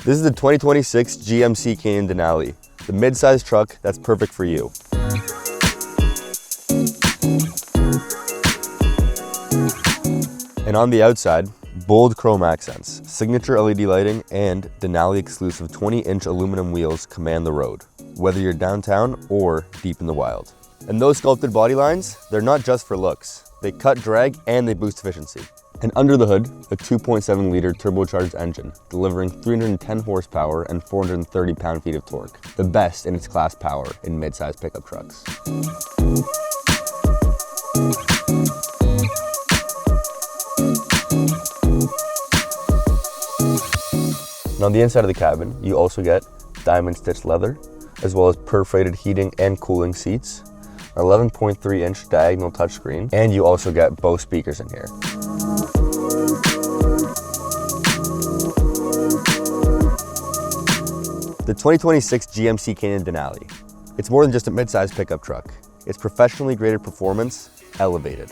This is the 2026 GMC Canyon Denali, the mid-size truck that's perfect for you. And on the outside, bold chrome accents, signature LED lighting, and Denali-exclusive 20-inch aluminum wheels command the road, whether you're downtown or deep in the wild. And those sculpted body lines, they're not just for looks. They cut drag and they boost efficiency. And under the hood, a 2.7-liter turbocharged engine, delivering 310 horsepower and 430 pound-feet of torque, the best in its class power in mid-size pickup trucks. And on the inside of the cabin, you also get diamond stitched leather, as well as perforated heating and cooling seats, an 11.3-inch diagonal touchscreen, and you also get Bose speakers in here. The 2026 GMC Canyon Denali. It's more than just a mid-size pickup truck. It's professionally graded performance, elevated.